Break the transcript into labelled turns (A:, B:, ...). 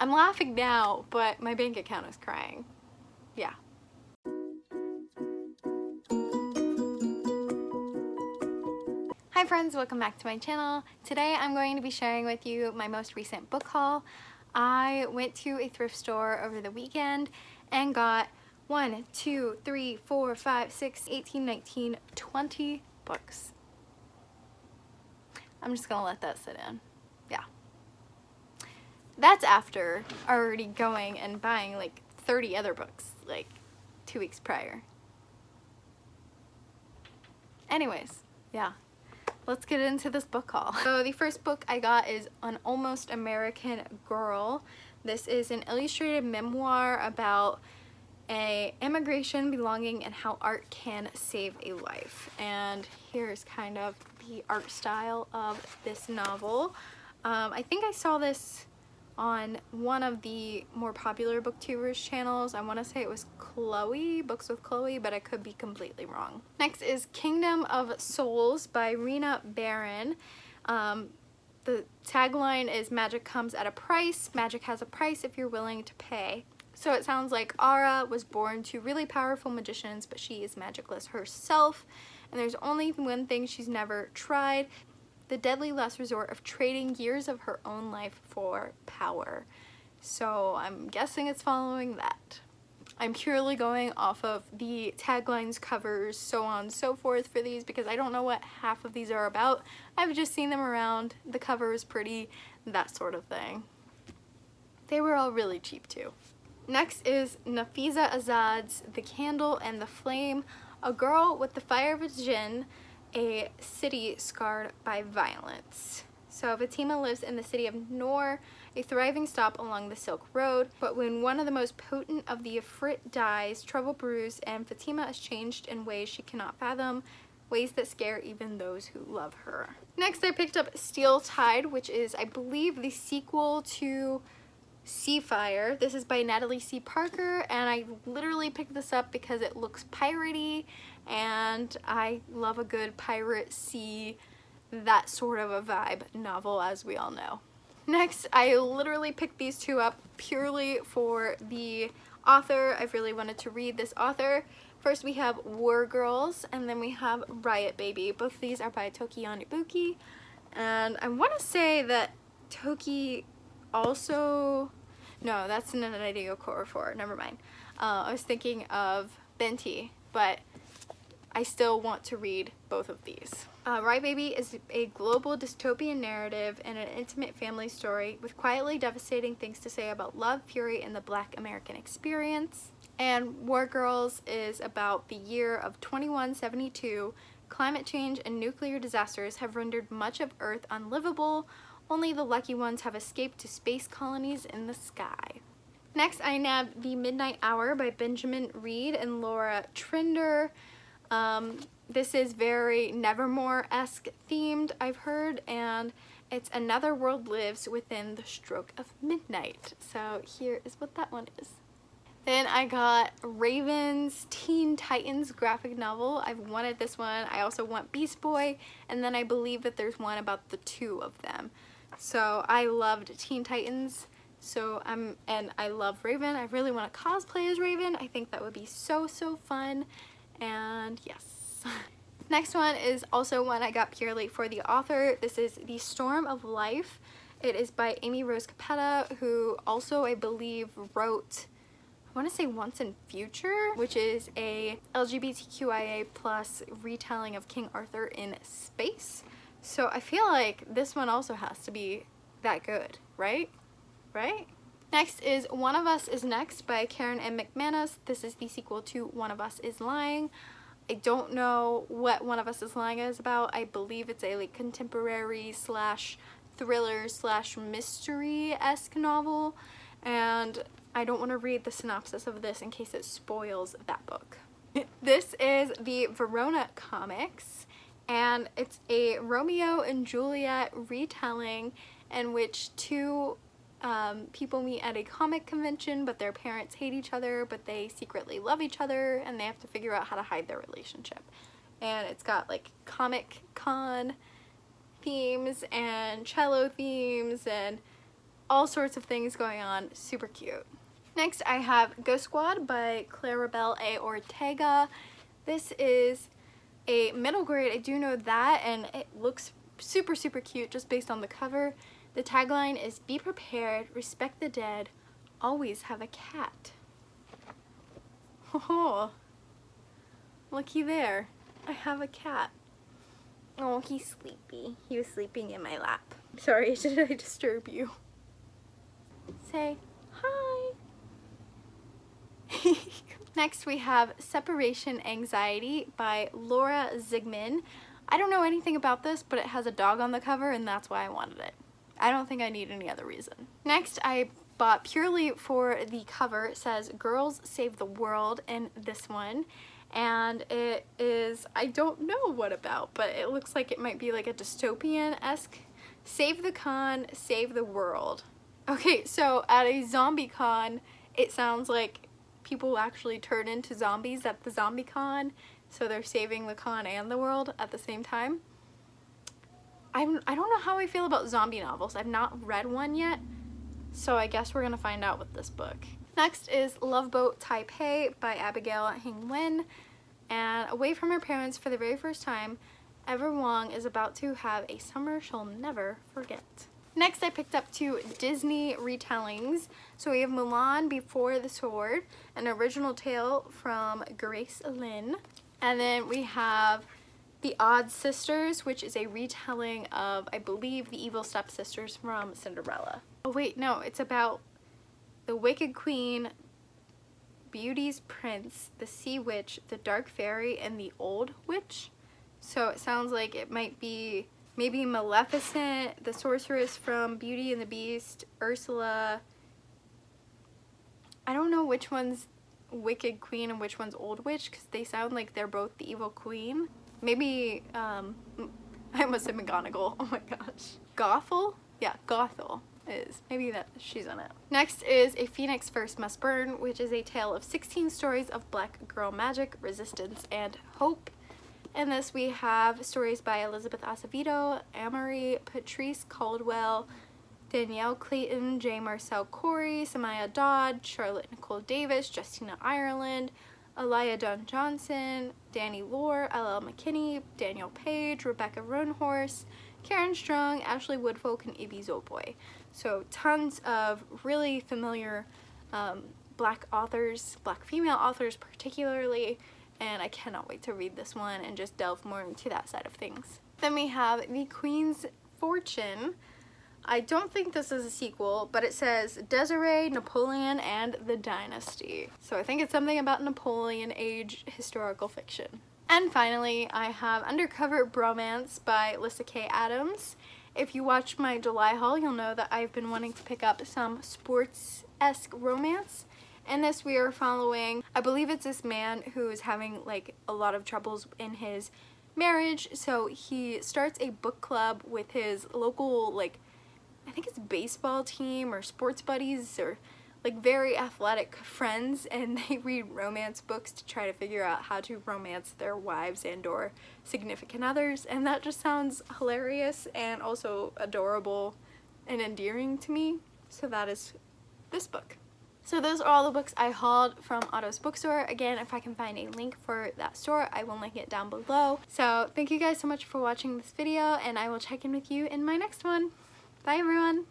A: I'm laughing now, but my bank account is crying. Yeah. Hi friends, welcome back to my channel. Today I'm going to be sharing with you my most recent book haul. I went to a thrift store over the weekend and got 1, 2, 3, 4, 5, 6, 18, 19, 20 books. I'm just gonna let that sit in. Yeah. That's after already going and buying like 30 other books like 2 weeks prior. Anyways, yeah. Let's get into this book haul. So the first book I got is An Almost American Girl. This is an illustrated memoir about immigration, belonging, and how art can save a life. And here's kind of the art style of this novel. I think I saw this on one of the more popular booktubers channels. I want to say it was Chloe, Books with Chloe, but I could be completely wrong. Next is Kingdom of Souls by Rina Barron. The tagline is magic comes at a price. Magic has a price if you're willing to pay. So it sounds like Ara was born to really powerful magicians, but she is magicless herself. And there's only one thing she's never tried: the deadly last resort of trading years of her own life for power. So I'm guessing it's following that. I'm purely going off of the taglines, covers, so on and so forth for these because I don't know what half of these are about. I've just seen them around. The cover is pretty, that sort of thing. They were all really cheap too. Next is Nafiza Azad's The Candle and the Flame, a girl with the fire of a djinn, a city scarred by violence. So Fatima lives in the city of Noor, a thriving stop along the Silk Road, but when one of the most potent of the Ifrit dies, trouble brews and Fatima is changed in ways she cannot fathom, ways that scare even those who love her. Next I picked up Steel Tide, which is, I believe, the sequel to Seafire. This is by Natalie C. Parker, and I literally picked this up because it looks piratey, and I love a good pirate sea, that sort of a vibe novel, as we all know. Next, I literally picked these two up purely for the author. I've really wanted to read this author. First we have War Girls, and then we have Riot Baby. Both of these are by Toki Onyebuki, and I want to say that Toki also, no, that's an Idea Core 4, never mind. I was thinking of Benti, but I still want to read both of these. Riot Baby is a global dystopian narrative and an intimate family story with quietly devastating things to say about love, fury, and the Black American experience. And War Girls is about the year of 2172. Climate change and nuclear disasters have rendered much of Earth unlivable. Only the lucky ones have escaped to space colonies in the sky. Next, I nabbed The Midnight Hour by Benjamin Reed and Laura Trinder. This is very Nevermore-esque themed, I've heard, and it's Another World Lives Within the Stroke of Midnight. So here is what that one is. Then I got Raven's Teen Titans graphic novel. I've wanted this one. I also want Beast Boy, and then I believe that there's one about the two of them. So I loved Teen Titans, and I love Raven. I really want to cosplay as Raven. I think that would be so fun, and yes. Next one is also one I got purely for the author. This is The Storm of Life. It is by Amy Rose Capetta, who also, I believe, wrote, I want to say Once and Future, which is a LGBTQIA+ retelling of King Arthur in space. So I feel like this one also has to be that good, right? Right? Next is One of Us Is Next by Karen M. McManus. This is the sequel to One of Us Is Lying. I don't know what One of Us Is Lying is about. I believe it's a like contemporary slash thriller slash mystery-esque novel, and I don't want to read the synopsis of this in case it spoils that book. This is the Verona Comics, and it's a Romeo and Juliet retelling in which two people meet at a comic convention, but their parents hate each other, but they secretly love each other, and they have to figure out how to hide their relationship. And it's got like Comic Con themes and cello themes and all sorts of things going on. Super cute. Next I have Ghost Squad by Clarabelle A. Ortega. This is a middle grade, I do know that, and it looks super cute just based on the cover. The tagline is "Be prepared, respect the dead, always have a cat." Oh, looky there. I have a cat. Oh, he's sleepy. He was sleeping in my lap. Sorry, did I disturb you? Say hi. Next we have Separation Anxiety by Laura Zigman. I don't know anything about this, but it has a dog on the cover and that's why I wanted it. I don't think I need any other reason. Next I bought purely for the cover. It says "Girls Save the World" in this one. And it is, I don't know what about, but it looks like it might be like a dystopian-esque. Save the con, save the world. Okay, so at a zombie con, it sounds like people actually turn into zombies at the zombie con, so they're saving the con and the world at the same time. I don't know how I feel about zombie novels. I've not read one yet, so I guess we're gonna find out with this book. Next is Love Boat Taipei by Abigail Hing Wen. And away from her parents for the very first time, Ever Wong is about to have a summer she'll never forget. Next I picked up two Disney retellings. So we have Mulan Before the Sword, an original tale from Grace Lin. And then we have The Odd Sisters, which is a retelling of, I believe, the evil stepsisters from Cinderella. Oh wait, no, it's about the Wicked Queen, Beauty's Prince, the Sea Witch, the Dark Fairy, and the Old Witch. So it sounds like it might be maybe Maleficent, the sorceress from Beauty and the Beast, Ursula. I don't know which one's Wicked Queen and which one's Old Witch because they sound like they're both the evil queen. Maybe, I must have McGonagall. Oh my gosh. Gothel? Yeah, Gothel. Is maybe that she's in it. Next is A Phoenix First Must Burn, which is a tale of 16 stories of black girl magic, resistance, and hope. In this we have stories by Elizabeth Acevedo, Amory, Patrice Caldwell, Danielle Clayton, J. Marcel Corey, Samaya Dodd, Charlotte Nicole Davis, Justina Ireland, Aliyah Dunn Johnson, Danny Lore, L.L. McKinney, Daniel Page, Rebecca Roanhorse, Karen Strong, Ashley Woodfolk, and Ibby Zolboy. So tons of really familiar black authors, black female authors particularly, and I cannot wait to read this one and just delve more into that side of things. Then we have The Queen's Fortune. I don't think this is a sequel, but it says Desiree, Napoleon, and the Dynasty. So I think it's something about Napoleon age historical fiction. And finally, I have Undercover Bromance by Lissa K. Adams. If you watch my July haul, you'll know that I've been wanting to pick up some sports-esque romance. In this, we are following, I believe it's this man who is having like a lot of troubles in his marriage. So he starts a book club with his local, like, I think it's baseball team or sports buddies or like very athletic friends, and they read romance books to try to figure out how to romance their wives and or significant others, and that just sounds hilarious and also adorable and endearing to me. So that is this book. So those are all the books I hauled from Otto's bookstore. Again, if I can find a link for that store, I will link it down below. So thank you guys so much for watching this video, and I will check in with you in my next one. Bye everyone!